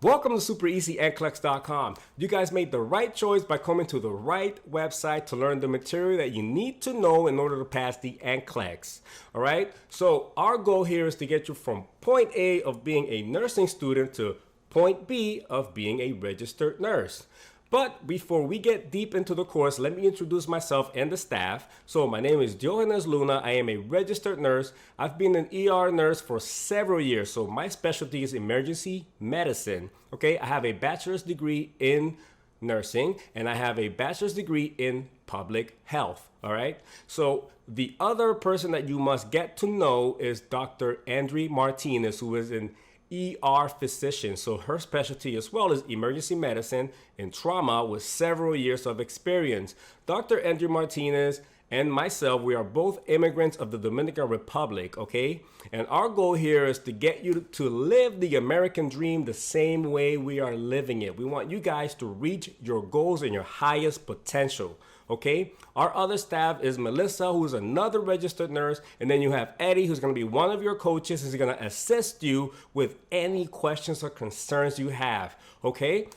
Welcome to SuperEasyNCLEX.com. You guys made the right choice by coming to the right website to learn the material that you need to know in order to pass the NCLEX. All right. So our goal here is to get you from point A of being a nursing student to point B of being a registered nurse. But before we get deep into the course, let me introduce myself and the staff. So my name is Johannes Luna. I am a registered nurse. I've been an ER nurse for several years. So my specialty is emergency medicine. Okay, I have a bachelor's degree in nursing and I have a bachelor's degree in public health. All right. So the other person that you must get to know is Dr. Andrea Martinez, who is an ER physician. So her specialty as well is emergency medicine and trauma with several years of experience. Dr. Andrea Martinez and myself, we are both immigrants of the Dominican Republic, okay? And our goal here is to get you to live the American dream the same way we are living it. We want you guys to reach your goals and your highest potential. Okay, our other staff is Melissa, who's another registered nurse, and then you have Eddie, who's going to be one of your coaches, who's going to assist you with any questions or concerns you have. Okay,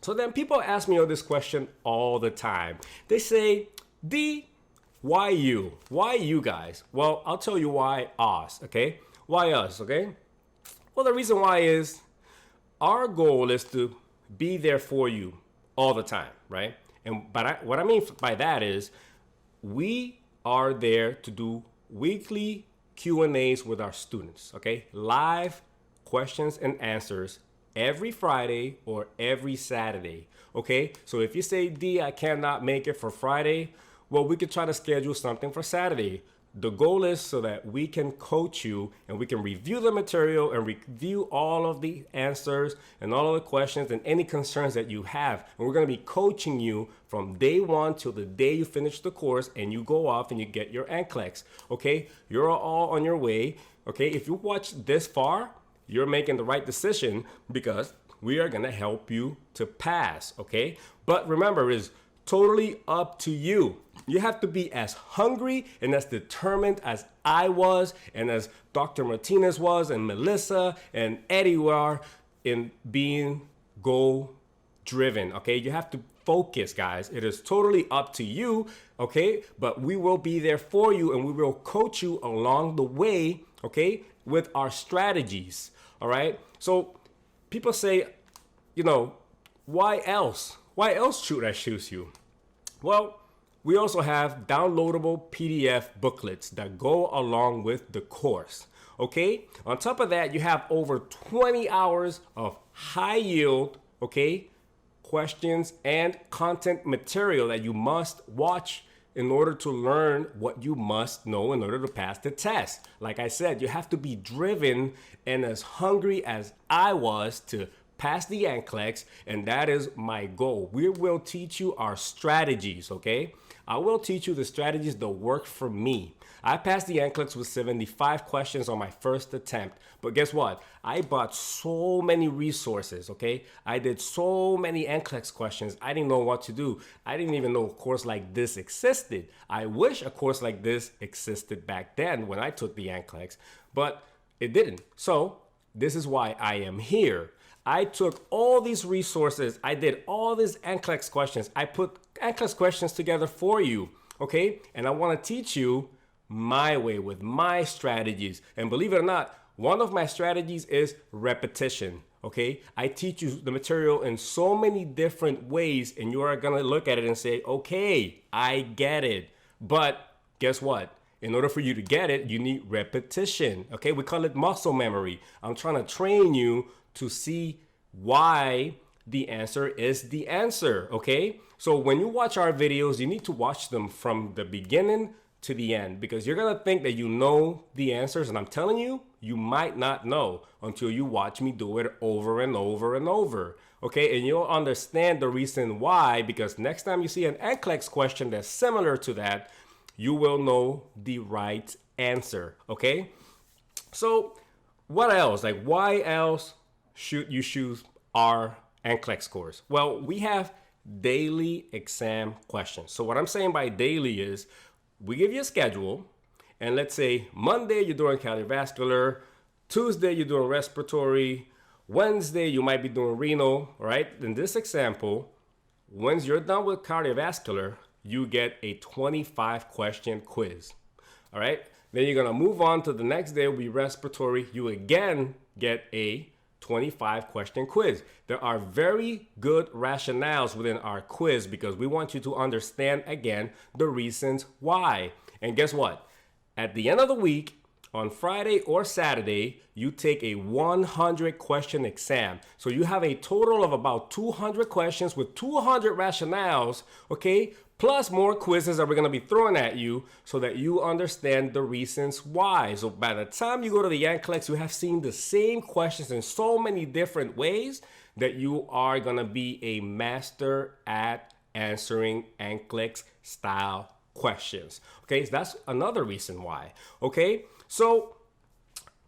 so then people ask me this question all the time. They say, D, why you? Why you guys? Well, I'll tell you why us. Okay, why us? Okay, well, the reason why is our goal is to be there for you all the time, right? And what I mean by that is we are there to do weekly Q&As with our students, okay? Live questions and answers every Friday or every Saturday, okay? So if you say, D, I cannot make it for Friday, well, we could try to schedule something for Saturday. The goal is so that we can coach you and we can review the material and review all of the answers and all of the questions and any concerns that you have. And we're going to be coaching you from day one till the day you finish the course and you go off and you get your NCLEX. Okay, you're all on your way. Okay, if you watch this far, you're making the right decision because we are going to help you to pass. Okay, but remember, it's totally up to you. You have to be as hungry and as determined as I was and as Dr. Martinez was and Melissa and Eddie were in being goal driven. Okay, you have to focus, guys. It is totally up to you. Okay, but we will be there for you and we will coach you along the way. Okay, with our strategies. All right. So people say, why else? Why else should I choose you? Well, we also have downloadable PDF booklets that go along with the course. Okay. On top of that, you have over 20 hours of high yield, questions and content material that you must watch in order to learn what you must know in order to pass the test. Like I said, you have to be driven and as hungry as I was to pass the NCLEX, and that is my goal. We will teach you our strategies, okay? I will teach you the strategies that work for me. I passed the NCLEX with 75 questions on my first attempt, but guess what? I bought so many resources, okay? I did so many NCLEX questions, I didn't know what to do. I didn't even know a course like this existed. I wish a course like this existed back then when I took the NCLEX, but it didn't. So this is why I am here. I took all these resources. I did all these NCLEX questions. I put NCLEX questions together for you, okay? And I want to teach you my way with my strategies. And believe it or not, one of my strategies is repetition, okay? I teach you the material in so many different ways, and you are going to look at it and say, okay, I get it. But guess what? In order for you to get it, you need repetition, okay? We call it muscle memory. I'm trying to train you to see why the answer is the answer, okay? So when you watch our videos, you need to watch them from the beginning to the end because you're gonna think that you know the answers, and I'm telling you, you might not know until you watch me do it over and over and over, okay? And you'll understand the reason why, because next time you see an NCLEX question that's similar to that, you will know the right answer, okay? So what else? Like, why else should you choose our NCLEX course? Well, we have daily exam questions. So what I'm saying by daily is we give you a schedule, and let's say Monday you're doing cardiovascular, Tuesday you're doing respiratory, Wednesday, you might be doing renal, right? In this example, once you're done with cardiovascular, you get a 25 question quiz. All right. Then you're going to move on to the next day will be respiratory. You again get a 25 question quiz. There are very good rationales within our quiz because we want you to understand again the reasons why. And guess what? At the end of the week, on Friday or Saturday, you take a 100 question exam. So you have a total of about 200 questions with 200 rationales, okay? Plus more quizzes that we're gonna be throwing at you so that you understand the reasons why. So by the time you go to the NCLEX, you have seen the same questions in so many different ways that you are gonna be a master at answering NCLEX style questions. Okay, so that's another reason why. Okay, so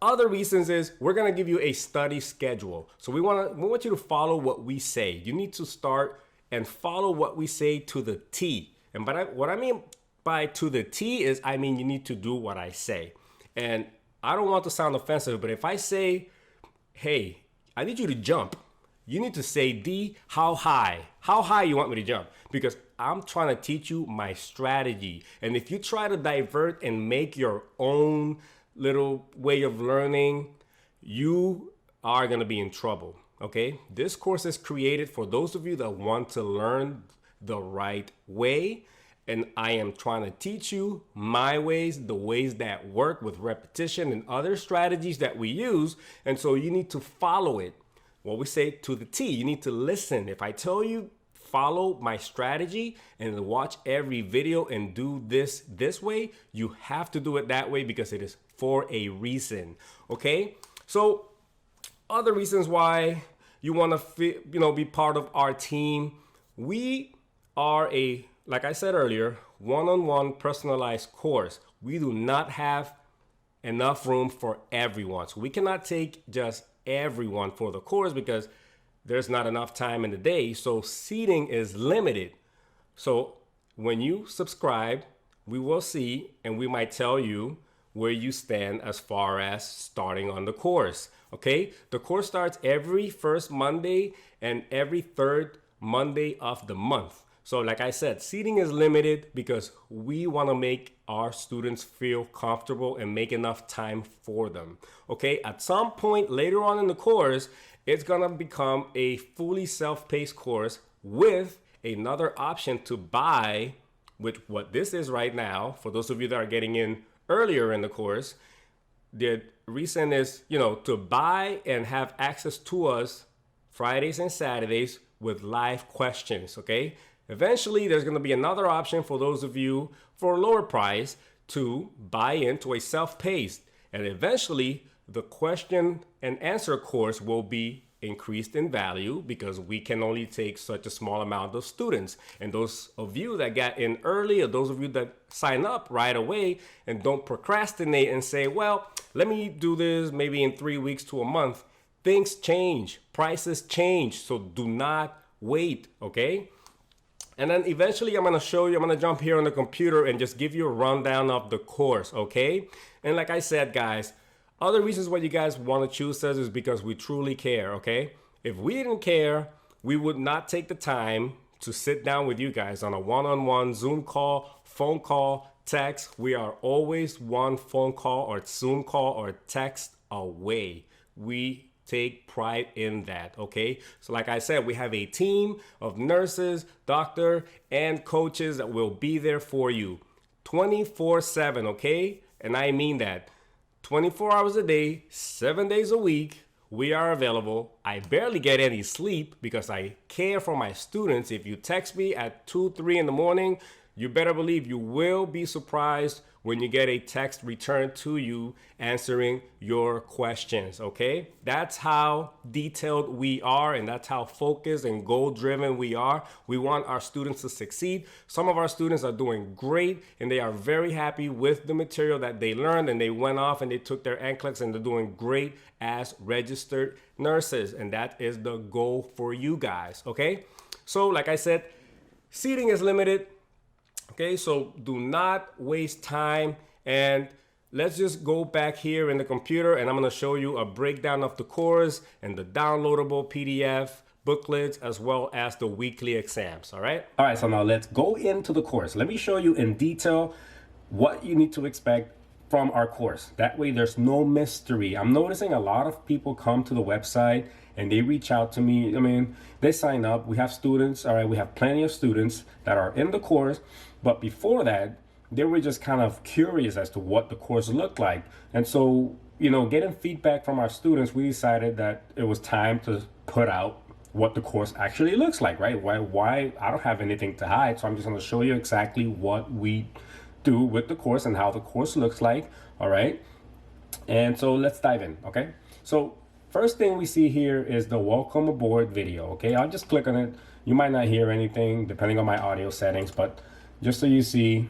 other reasons is we're gonna give you a study schedule. So we want you to follow what we say. You need to start and follow what we say to the T. And what I mean by to the T is I mean you need to do what I say. And I don't want to sound offensive, but if I say, hey, I need you to jump, you need to say, D, how high? How high you want me to jump? Because I'm trying to teach you my strategy. And if you try to divert and make your own little way of learning, you are gonna be in trouble, okay? This course is created for those of you that want to learn the right way. And I am trying to teach you my ways, the ways that work with repetition and other strategies that we use. And so you need to follow it. What we say to the T, you need to listen. If I tell you follow my strategy and watch every video and do this way, you have to do it that way because it is for a reason. Okay? So other reasons why you want to be part of our team. We are like I said earlier, one-on-one personalized course. We do not have enough room for everyone. So we cannot take just everyone for the course because there's not enough time in the day. So seating is limited. So when you subscribe, we will see and we might tell you where you stand as far as starting on the course. Okay, the course starts every first Monday and every third Monday of the month. So like I said, seating is limited because we want to make our students feel comfortable and make enough time for them. Okay, at some point later on in the course, it's going to become a fully self-paced course with another option to buy, which what this is right now, for those of you that are getting in earlier in the course, the reason is, to buy and have access to us Fridays and Saturdays with live questions, okay? Eventually, there's going to be another option for those of you for a lower price to buy into a self-paced. And eventually, the question and answer course will be increased in value because we can only take such a small amount of students. And those of you that got in early or those of you that sign up right away and don't procrastinate and say, well, let me do this maybe in 3 weeks to a month, things change, prices change. So do not wait, okay? And then eventually I'm going to jump here on the computer and just give you a rundown of the course, okay? And like I said, guys, other reasons why you guys want to choose us is because we truly care, okay? If we didn't care, we would not take the time to sit down with you guys on a one-on-one Zoom call, phone call, text. We are always one phone call or Zoom call or text away. We take pride in that, okay? So like I said, we have a team of nurses, doctor, and coaches that will be there for you 24/7, okay? And I mean that. 24 hours a day, 7 days a week, we are available. I barely get any sleep because I care for my students. If you text me at 2, 3 in the morning, you better believe you will be surprised when you get a text returned to you answering your questions, okay? That's how detailed we are, and that's how focused and goal-driven we are. We want our students to succeed. Some of our students are doing great, and they are very happy with the material that they learned, and they went off and they took their NCLEX, and they're doing great as registered nurses, and that is the goal for you guys, okay? So like I said, seating is limited. Okay, so do not waste time. And let's just go back here in the computer and I'm going to show you a breakdown of the course and the downloadable PDF booklets as well as the weekly exams. All right, so now let's go into the course. Let me show you in detail what you need to expect from our course. That way there's no mystery. I'm noticing a lot of people come to the website and they reach out to me. I mean, they sign up. We have students, all right, we have plenty of students that are in the course, but before that, they were just kind of curious as to what the course looked like. And so, you know, getting feedback from our students, we decided that it was time to put out what the course actually looks like, right? Why I don't have anything to hide, so I'm just going to show you exactly what we do with the course and how the course looks like. All right, and so let's dive in. Okay, so first thing we see here is the welcome aboard video. Okay, I'll just click on it. You might not hear anything depending on my audio settings, but just so you see,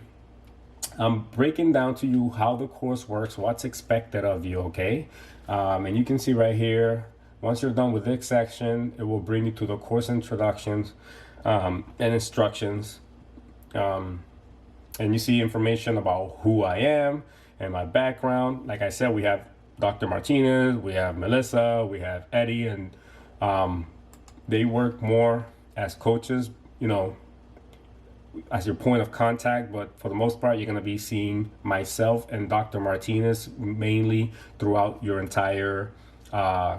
I'm breaking down to you how the course works, what's expected of you. Okay, and you can see right here, once you're done with this section, it will bring you to the course introductions and instructions. And you see information about who I am and my background. Like I said, we have Dr. Martinez, we have Melissa, we have Eddie, and they work more as coaches, you know, as your point of contact. But for the most part, you're going to be seeing myself and Dr. Martinez mainly throughout your entire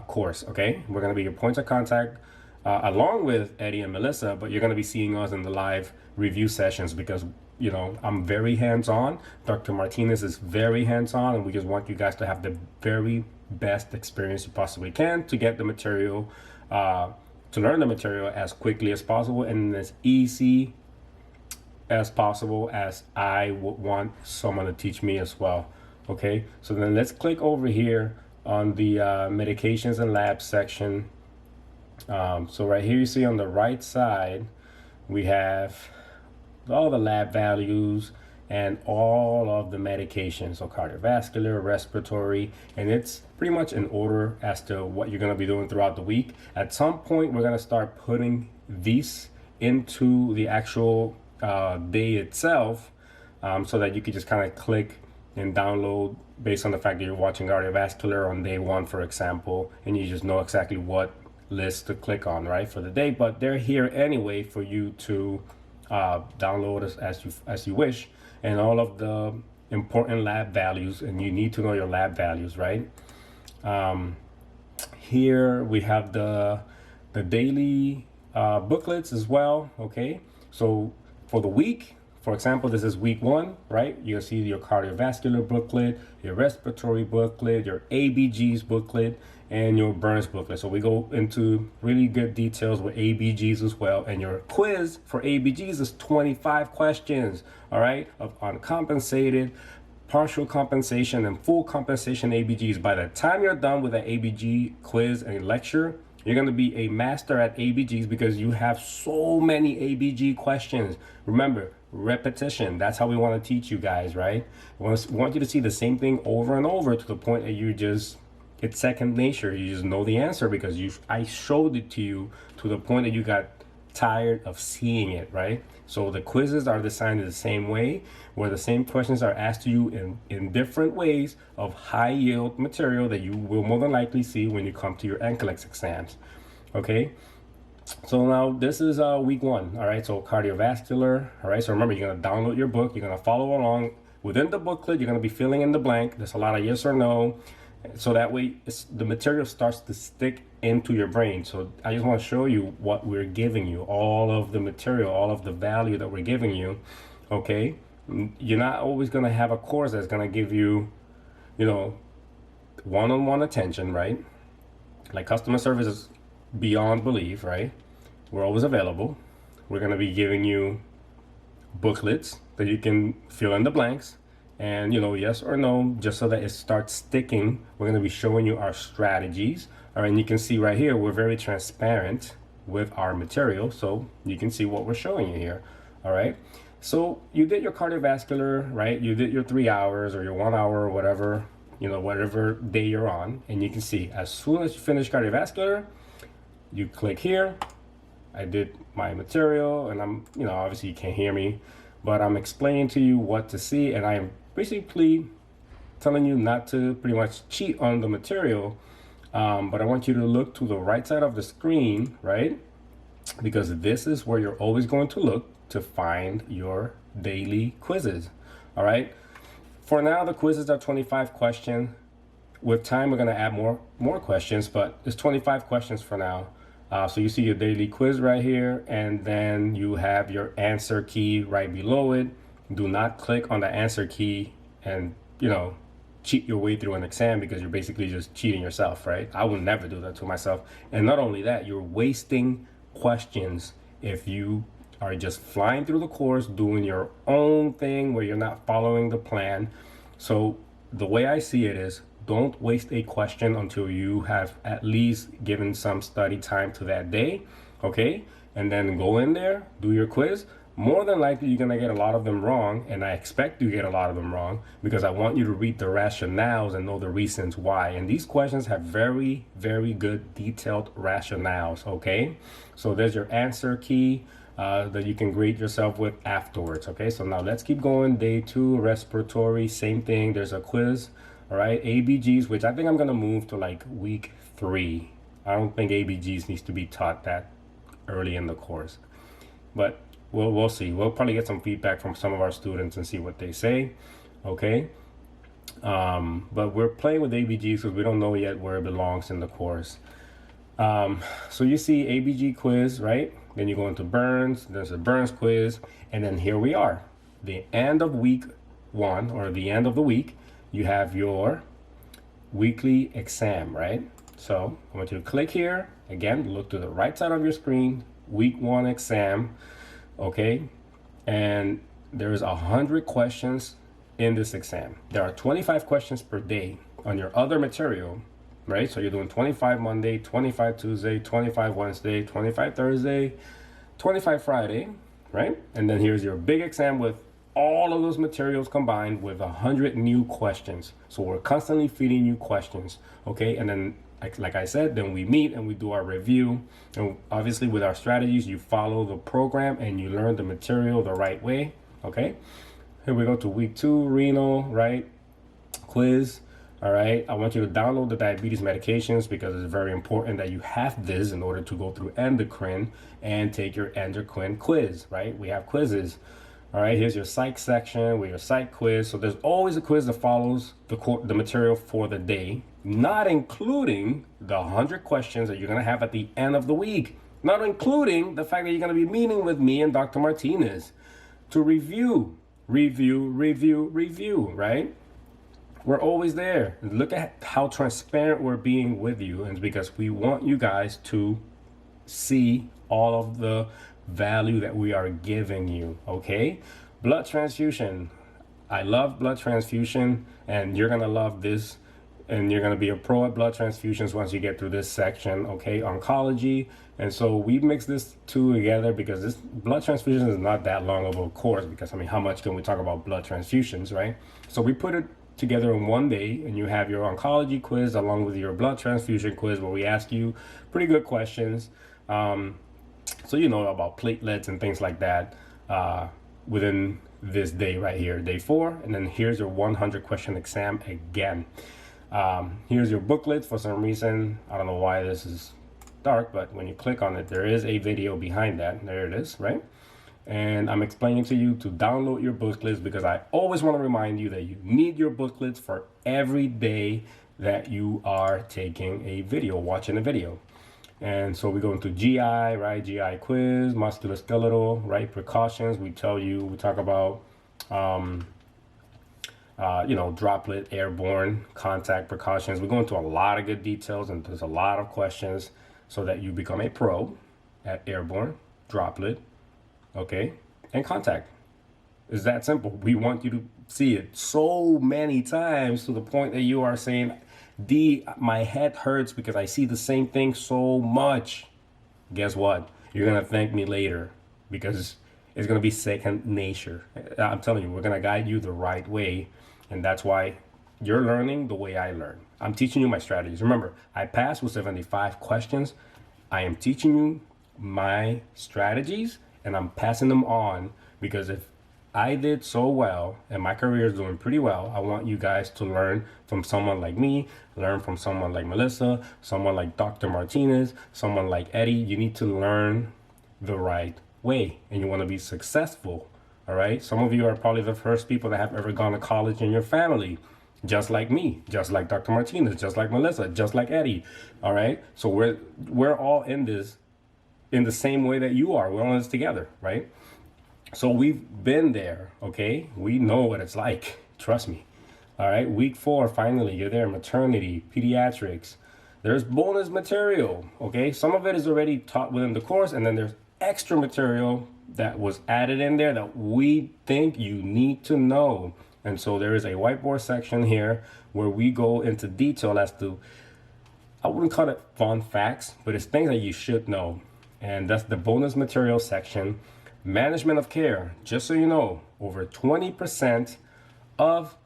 course. Okay, we're going to be your points of contact along with Eddie and Melissa, but you're going to be seeing us in the live review sessions because, you know, I'm very hands-on. Dr. Martinez is very hands-on, and we just want you guys to have the very best experience you possibly can to get the material, to learn the material as quickly as possible and as easy as possible as I would want someone to teach me as well. Okay, so then let's click over here on the medications and labs section. So right here you see on the right side, we have all the lab values and all of the medications, so cardiovascular, respiratory, and it's pretty much in order as to what you're going to be doing throughout the week. At some point, we're going to start putting these into the actual day itself, so that you can just kind of click and download based on the fact that you're watching cardiovascular on day one, for example, and you just know exactly what list to click on, right, for the day. But they're here anyway for you to download as you wish, and all of the important lab values, and you need to know your lab values, right? Here we have the daily booklets as well. Okay, so for the week, for example, this is week 1, right? You'll see your cardiovascular booklet, your respiratory booklet, your ABGs booklet, and your burns booklet. So we go into really good details with ABGs as well. And your quiz for ABGs is 25 questions, all right, of uncompensated, partial compensation, and full compensation ABGs. By the time you're done with the ABG quiz and lecture, you're going to be a master at ABGs because you have so many ABG questions. Remember, repetition. That's how we want to teach you guys, right? We want you to see the same thing over and over to the point that it's second nature. You just know the answer because I showed it to you to the point that you got tired of seeing it, right? So the quizzes are designed in the same way, where the same questions are asked to you in different ways of high yield material that you will more than likely see when you come to your NCLEX exams. Okay, so now this is week 1. All right, so cardiovascular. All right, so remember, you're going to download your book, you're going to follow along within the booklet. You're going to be filling in the blank. There's a lot of yes or no, so that way the material starts to stick into your brain. So I just want to show you what we're giving you, all of the material, all of the value that we're giving you. Okay, you're not always going to have a course that's going to give you, you know, one-on-one attention, right? Like customer service is beyond belief, right? We're always available. We're going to be giving you booklets that you can fill in the blanks and, you know, yes or no, just so that it starts sticking. We're going to be showing you our strategies. All right, and you can see right here, we're very transparent with our material, so you can see what we're showing you here. All right, so you did your cardiovascular, right? You did your 3 hours or your 1 hour or whatever, you know, whatever day you're on, and you can see as soon as you finish cardiovascular, you click here. I did my material, and I'm, you know, obviously you can't hear me, but I'm explaining to you what to see, and I am basically telling you not to pretty much cheat on the material, but I want you to look to the right side of the screen, right? Because this is where you're always going to look to find your daily quizzes. All right. For now, the quizzes are 25 questions. With time, we're going to add more questions, but it's 25 questions for now. So you see your daily quiz right here, and then you have your answer key right below it. Do not click on the answer key and, cheat your way through an exam, because you're basically just cheating yourself, right? I would never do that to myself. And not only that, you're wasting questions if you are just flying through the course, doing your own thing where you're not following the plan. So the way I see it is, don't waste a question until you have at least given some study time to that day, okay? And then go in there, do your quiz. More than likely, you're gonna get a lot of them wrong, and I expect you get a lot of them wrong, because I want you to read the rationales and know the reasons why. And these questions have very, very good detailed rationales, okay? So there's your answer key that you can grade yourself with afterwards, okay? So now let's keep going. Day 2, respiratory, same thing. There's a quiz. All right, ABGs, which I think I'm gonna move to like week 3. I don't think ABGs needs to be taught that early in the course, but we'll see. We'll probably get some feedback from some of our students and see what they say, okay? But we're playing with ABGs because we don't know yet where it belongs in the course. So you see ABG quiz, right? Then you go into Burns, there's a Burns quiz, and then here we are, the end of week 1, or the end of the week. You have your weekly exam, right? So I want you to click here. Again, look to the right side of your screen, week 1 exam, okay? And there's 100 questions in this exam. There are 25 questions per day on your other material, right? So you're doing 25 Monday, 25 Tuesday, 25 Wednesday, 25 Thursday, 25 Friday, right? And then here's your big exam with all of those materials combined with 100 new questions. So we're constantly feeding you questions, okay? And then, like I said, then we meet and we do our review. And obviously with our strategies, you follow the program and you learn the material the right way, okay? Here we go to week 2, renal, right? Quiz, all right? I want you to download the diabetes medications, because it's very important that you have this in order to go through endocrine and take your endocrine quiz, right? We have quizzes. All right, here's your psych section with your psych quiz. So there's always a quiz that follows the material for the day, not including the 100 questions that you're gonna have at the end of the week, not including the fact that you're gonna be meeting with me and Dr. Martinez to review, right? We're always there. Look at how transparent we're being with you, and it's because we want you guys to see all of the value that we are giving you, okay? Blood transfusion. I love blood transfusion, and you're gonna love this, and you're gonna be a pro at blood transfusions once you get through this section, okay? Oncology. And so we mix this two together because this blood transfusion is not that long of a course, because I mean, how much can we talk about blood transfusions, right? So we put it together in one day, and you have your oncology quiz along with your blood transfusion quiz, where we ask you pretty good questions. So you know about platelets and things like that within this day right here, day 4. And then here's your 100 question exam again. Here's your booklet. For some reason, I don't know why this is dark, but when you click on it, there is a video behind that. There it is, right? And I'm explaining to you to download your booklets, because I always want to remind you that you need your booklets for every day that you are taking a video, watching a video. And so we go into GI, right? GI quiz, musculoskeletal, right? Precautions. We talk about, droplet, airborne, contact precautions. We go into a lot of good details, and there's a lot of questions so that you become a pro at airborne, droplet, okay, and contact. It's that simple. We want you to see it so many times to the point that you are saying, D, my head hurts because I see the same thing so much. Guess what? You're going to thank me later, because it's going to be second nature. I'm telling you, we're going to guide you the right way. And that's why you're learning the way I learn. I'm teaching you my strategies. Remember, I passed with 75 questions. I am teaching you my strategies, and I'm passing them on, because if I did so well and my career is doing pretty well, I want you guys to learn from someone like me, learn from someone like Melissa, someone like Dr. Martinez, someone like Eddie. You need to learn the right way and you want to be successful. All right. Some of you are probably the first people that have ever gone to college in your family, just like me, just like Dr. Martinez, just like Melissa, just like Eddie. All right. So we're all in this in the same way that you are. We're all in this together, right? So we've been there, okay? We know what it's like. Trust me. All right. Week 4, finally, you're there. Maternity, pediatrics. There's bonus material, okay? Some of it is already taught within the course, and then there's extra material that was added in there that we think you need to know. And so there is a whiteboard section here where we go into detail as to, I wouldn't call it fun facts, but it's things that you should know. And that's the bonus material section. Management of care, just so you know, over 20% of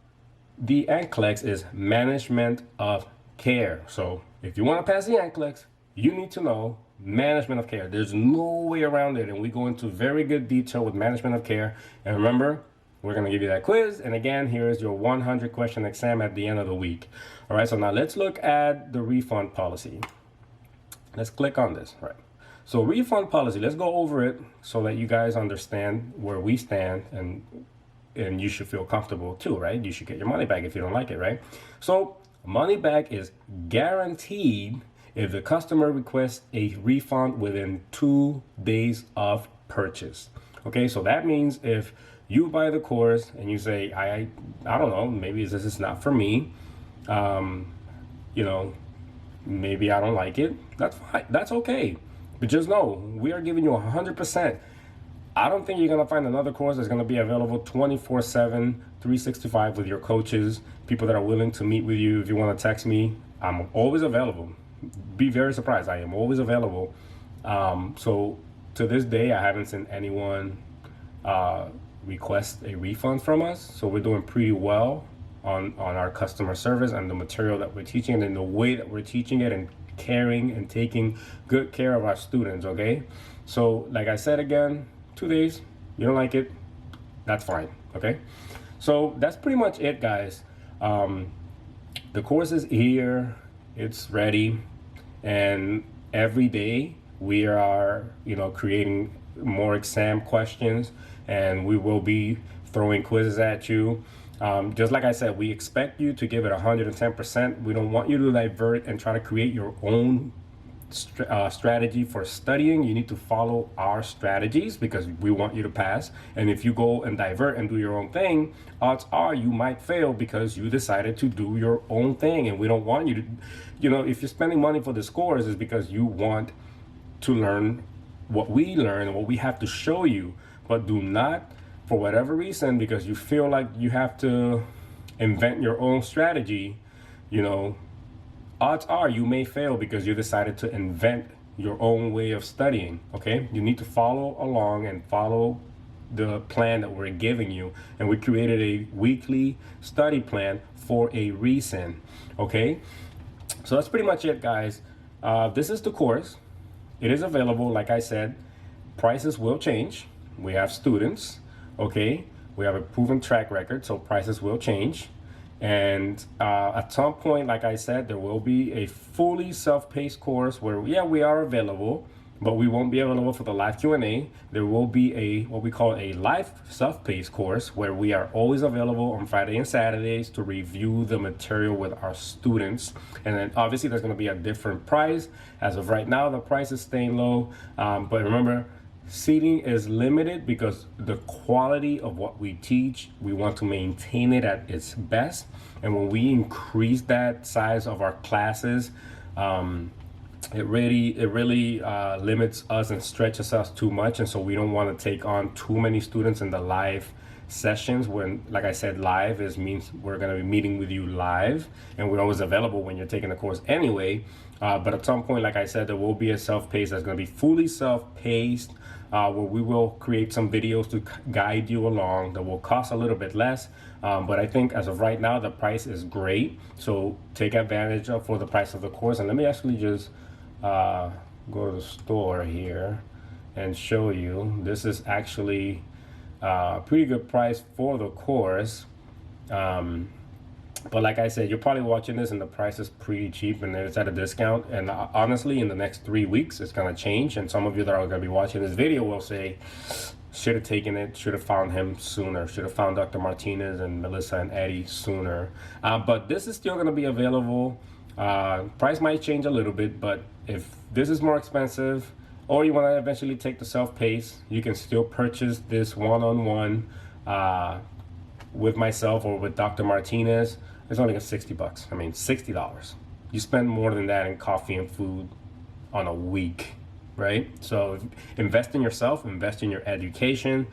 the NCLEX is management of care. So if you want to pass the NCLEX, you need to know management of care. There's no way around it. And we go into very good detail with management of care. And remember, we're going to give you that quiz. And again, here's your 100 question exam at the end of the week. All right, so now let's look at the refund policy. Let's click on this. All right. So refund policy, let's go over it so that you guys understand where we stand, and you should feel comfortable too, right? You should get your money back if you don't like it, right? So money back is guaranteed if the customer requests a refund within 2 days of purchase. Okay, so that means if you buy the course and you say, I don't know, maybe this is not for me, you know, maybe I don't like it, that's fine, that's okay. But just know, we are giving you 100%. I don't think you're going to find another course that's going to be available 24/7, 365 with your coaches, people that are willing to meet with you. If you want to text me, I'm always available. Be very surprised. I am always available. So to this day, I haven't seen anyone request a refund from us. So we're doing pretty well on our customer service and the material that we're teaching and the way that we're teaching it and caring and taking good care of our students, okay? So like I said again, 2 days, you don't like it, that's fine, okay? So that's pretty much it, guys. The course is here, it's ready, and every day we are, creating more exam questions, and we will be throwing quizzes at you. Just like I said, we expect you to give it 110%. We don't want you to divert and try to create your own strategy for studying. You need to follow our strategies because we want you to pass. And if you go and divert and do your own thing, odds are you might fail because you decided to do your own thing. And we don't want you to, if you're spending money for the scores, is because you want to learn what we learn and what we have to show you. But do not, for whatever reason, because you feel like you have to invent your own strategy, odds are you may fail because you decided to invent your own way of studying, okay? You need to follow along and follow the plan that we're giving you. And we created a weekly study plan for a reason, okay? So that's pretty much it, guys. This is the course. It is available, like I said. Prices will change. We have students. Okay, we have a proven track record, so prices will change. And at some point, like I said, there will be a fully self-paced course where, we are available, but we won't be available for the live Q&A. There will be what we call a live self-paced course where we are always available on Friday and Saturdays to review the material with our students. And then obviously there's going to be a different price. As of right now, the price is staying low. But remember, seating is limited because the quality of what we teach, we want to maintain it at its best. And when we increase that size of our classes, it really limits us and stretches us too much. And so we don't want to take on too many students in the live sessions when, like I said, live means we're going to be meeting with you live, and we're always available when you're taking the course anyway. But at some point, like I said, there will be a self-paced that's going to be fully self-paced, where we will create some videos to guide you along that will cost a little bit less. But I think as of right now, the price is great. So take advantage of for the price of the course. And let me actually just go to the store here and show you. This is actually Pretty good price for the course. But like I said, you're probably watching this and the price is pretty cheap and it's at a discount. And honestly, in the next 3 weeks, it's going to change. And some of you that are going to be watching this video will say, should have taken it, should have found him sooner, should have found Dr. Martinez and Melissa and Eddie sooner. But this is still going to be available. Price might change a little bit, but if this is more expensive or you want to eventually take the self-pace, you can still purchase this one-on-one with myself or with Dr. Martinez. It's only $60. I mean, $60. You spend more than that in coffee and food on a week, right? So invest in yourself, invest in your education.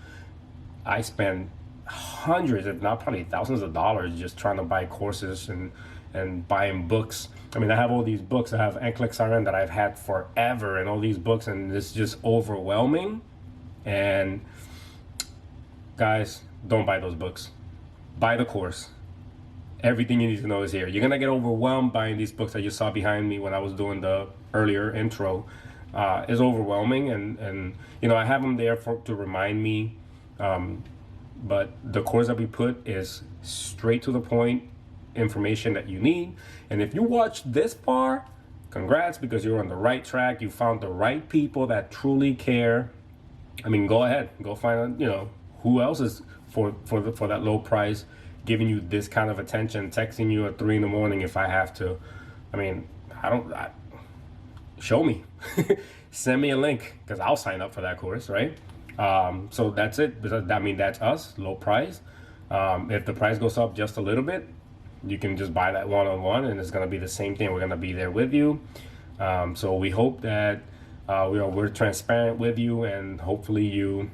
I spend hundreds, if not probably thousands of dollars just trying to buy courses and buying books. I mean, I have all these books. I have NCLEX RN that I've had forever and all these books, and it's just overwhelming. And guys, don't buy those books. Buy the course. Everything you need to know is here. You're gonna get overwhelmed buying these books that you saw behind me when I was doing the earlier intro. It's overwhelming, and you know, I have them there to remind me. But the course that we put is straight to the point information that you need. And if you watched this far, congrats, because you're on the right track. You found the right people that truly care. I mean, go ahead, go find, you know, who else is for that low price giving you this kind of attention, texting you at 3 in the morning if I have to. I mean, show me. Send me a link, because I'll sign up for that course, right? So that's it. I mean, that's us, low price. If the price goes up just a little bit, you can just buy that one-on-one and it's going to be the same thing. We're going to be there with you. So we hope that we're transparent with you, and hopefully you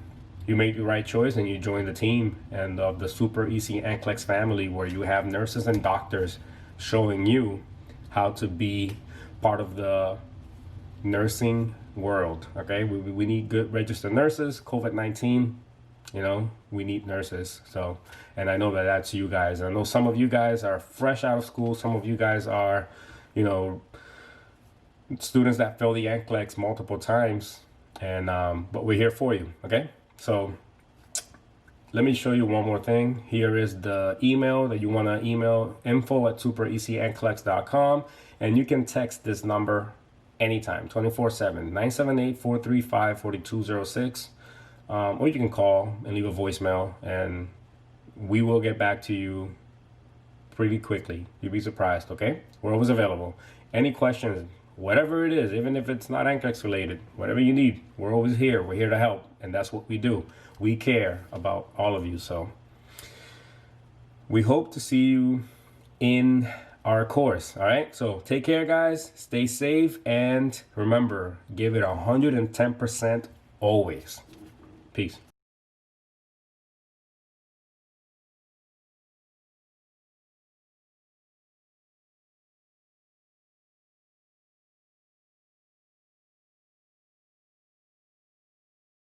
make the right choice and you join the team and the Super Easy NCLEX family, where you have nurses and doctors showing you how to be part of the nursing world. Okay, we need good registered nurses. COVID-19, you know, we need nurses. So, and I know that that's you guys. I know some of you guys are fresh out of school. Some of you guys are, you know, students that fail the NCLEX multiple times, and but we're here for you. Okay, so let me show you one more thing. Here is the email that you want to email: info@superecnclex.com, and you can text this number anytime, 24/7, 978-435-4206. Or you can call and leave a voicemail, and we will get back to you pretty quickly. You'll be surprised, okay? We're always available. Any questions, whatever it is, even if it's not NCLEX related, whatever you need, we're always here. We're here to help, and that's what we do. We care about all of you, so we hope to see you in our course. All right, so take care, guys. Stay safe, and remember, give it 110% always. Peace.